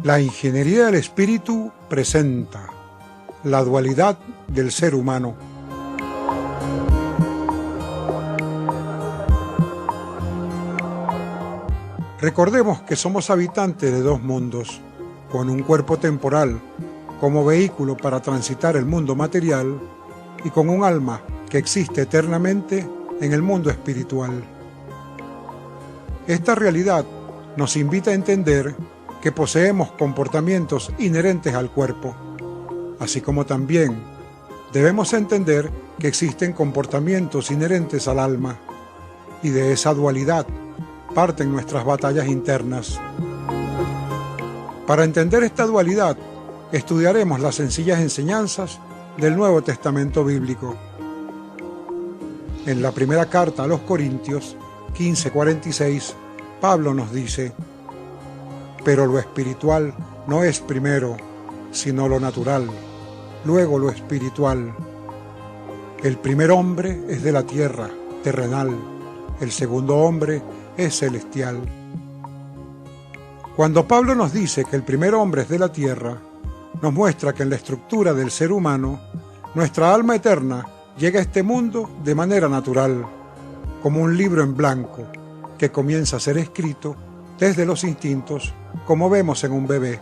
La ingeniería del espíritu presenta la dualidad del ser humano. Recordemos que somos habitantes de dos mundos, con un cuerpo temporal como vehículo para transitar el mundo material y con un alma que existe eternamente en el mundo espiritual. Esta realidad nos invita a entender que poseemos comportamientos inherentes al cuerpo, así como también debemos entender que existen comportamientos inherentes al alma, y de esa dualidad parten nuestras batallas internas. Para entender esta dualidad, estudiaremos las sencillas enseñanzas del Nuevo Testamento bíblico. En la primera carta a los Corintios 15:46, Pablo nos dice: pero lo espiritual no es primero, sino lo natural, luego lo espiritual. El primer hombre es de la tierra, terrenal, el segundo hombre es celestial. Cuando Pablo nos dice que el primer hombre es de la tierra, nos muestra que en la estructura del ser humano, nuestra alma eterna llega a este mundo de manera natural, como un libro en blanco que comienza a ser escrito desde los instintos, como vemos en un bebé.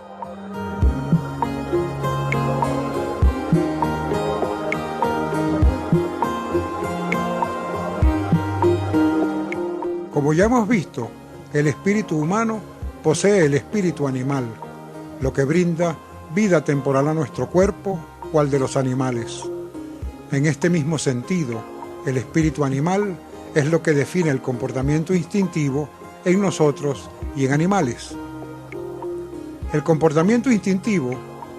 Como ya hemos visto, el espíritu humano posee el espíritu animal, lo que brinda vida temporal a nuestro cuerpo o al de los animales. En este mismo sentido, el espíritu animal es lo que define el comportamiento instintivo en nosotros y en animales. El comportamiento instintivo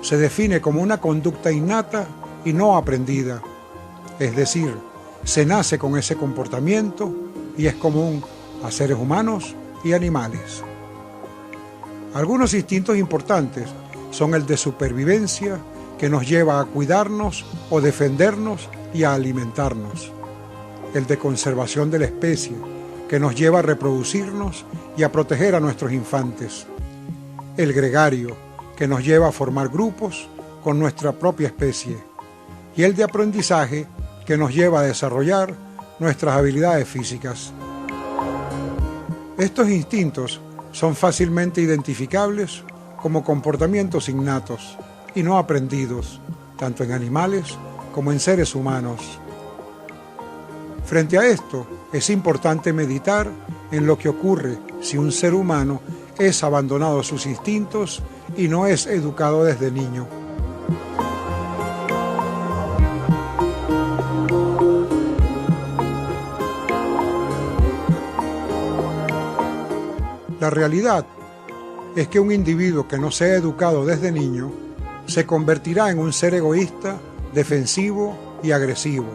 se define como una conducta innata y no aprendida, es decir, se nace con ese comportamiento y es común a seres humanos y animales. Algunos instintos importantes son el de supervivencia, que nos lleva a cuidarnos o defendernos y a alimentarnos; el de conservación de la especie, que nos lleva a reproducirnos y a proteger a nuestros infantes; el gregario, que nos lleva a formar grupos con nuestra propia especie; y el de aprendizaje, que nos lleva a desarrollar nuestras habilidades físicas. Estos instintos son fácilmente identificables como comportamientos innatos y no aprendidos, tanto en animales como en seres humanos. Frente a esto, es importante meditar en lo que ocurre si un ser humano es abandonado a sus instintos y no es educado desde niño. La realidad es que un individuo que no sea educado desde niño se convertirá en un ser egoísta, defensivo y agresivo,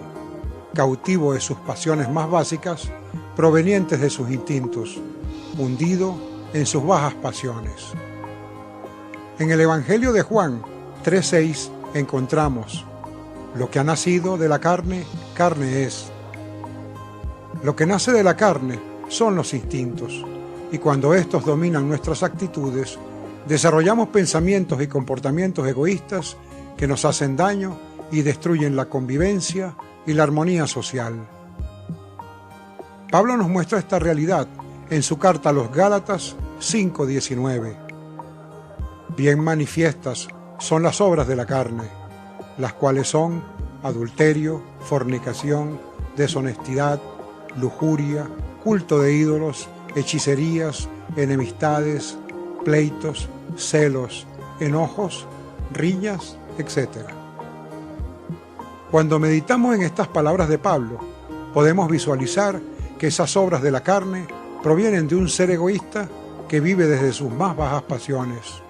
cautivo de sus pasiones más básicas, provenientes de sus instintos, hundido en sus bajas pasiones. En el Evangelio de Juan 3:6 encontramos: lo que ha nacido de la carne, carne es. Lo que nace de la carne son los instintos, y cuando estos dominan nuestras actitudes, desarrollamos pensamientos y comportamientos egoístas que nos hacen daño y destruyen la convivencia y la armonía social. Pablo nos muestra esta realidad en su carta a los Gálatas 5:19. Bien manifiestas son las obras de la carne, las cuales son adulterio, fornicación, deshonestidad, lujuria, culto de ídolos, hechicerías, enemistades, pleitos, celos, enojos, riñas, etc. Cuando meditamos en estas palabras de Pablo, podemos visualizar que esas obras de la carne provienen de un ser egoísta que vive desde sus más bajas pasiones.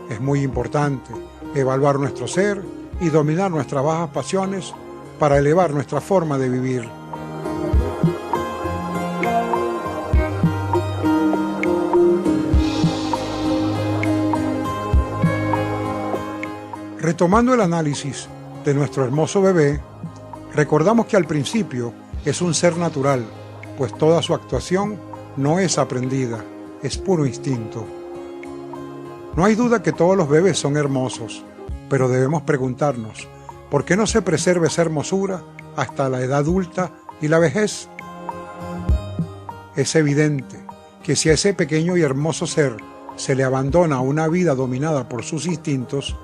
Es muy importante evaluar nuestro ser y dominar nuestras bajas pasiones para elevar nuestra forma de vivir. Retomando el análisis de nuestro hermoso bebé, recordamos que al principio es un ser natural, pues toda su actuación no es aprendida, es puro instinto. No hay duda que todos los bebés son hermosos, pero debemos preguntarnos, ¿por qué no se preserva esa hermosura hasta la edad adulta y la vejez? Es evidente que si a ese pequeño y hermoso ser se le abandona a una vida dominada por sus instintos,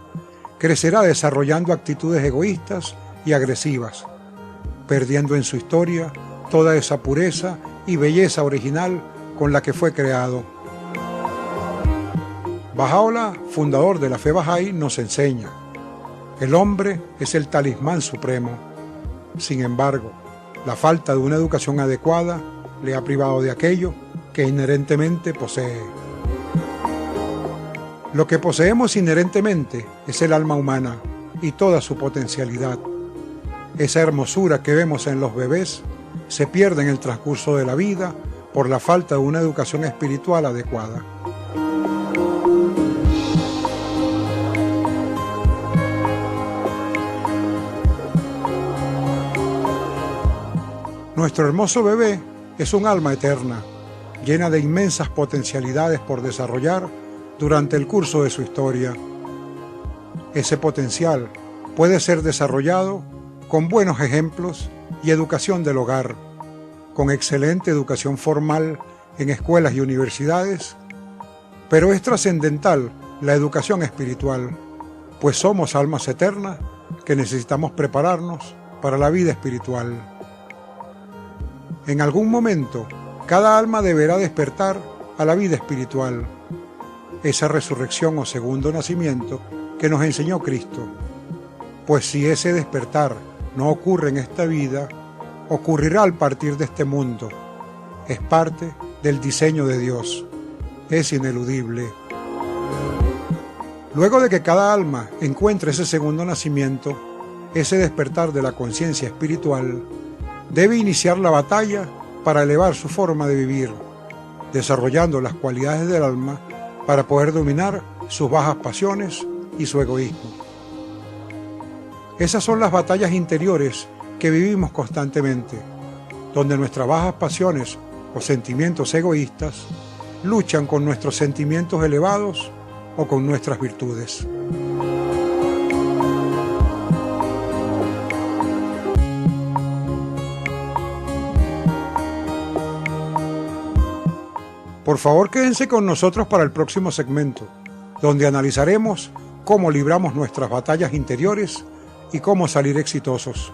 crecerá desarrollando actitudes egoístas y agresivas, perdiendo en su historia toda esa pureza y belleza original con la que fue creado. Baha'u'lláh, fundador de la fe Bahá'í, nos enseña: el hombre es el talismán supremo. Sin embargo, la falta de una educación adecuada le ha privado de aquello que inherentemente posee. Lo que poseemos inherentemente es el alma humana y toda su potencialidad. Esa hermosura que vemos en los bebés se pierde en el transcurso de la vida por la falta de una educación espiritual adecuada. Nuestro hermoso bebé es un alma eterna, llena de inmensas potencialidades por desarrollar durante el curso de su historia. Ese potencial puede ser desarrollado con buenos ejemplos y educación del hogar, con excelente educación formal en escuelas y universidades, pero es trascendental la educación espiritual, pues somos almas eternas que necesitamos prepararnos para la vida espiritual. En algún momento, cada alma deberá despertar a la vida espiritual, esa resurrección o segundo nacimiento que nos enseñó Cristo, pues si ese despertar no ocurre en esta vida, ocurrirá al partir de este mundo. Es parte del diseño de Dios, es ineludible. Luego de que cada alma encuentre ese segundo nacimiento, ese despertar de la conciencia espiritual, debe iniciar la batalla para elevar su forma de vivir, desarrollando las cualidades del alma para poder dominar sus bajas pasiones y su egoísmo. Esas son las batallas interiores que vivimos constantemente, donde nuestras bajas pasiones o sentimientos egoístas luchan con nuestros sentimientos elevados o con nuestras virtudes. Por favor, quédense con nosotros para el próximo segmento, donde analizaremos cómo libramos nuestras batallas interiores y cómo salir exitosos.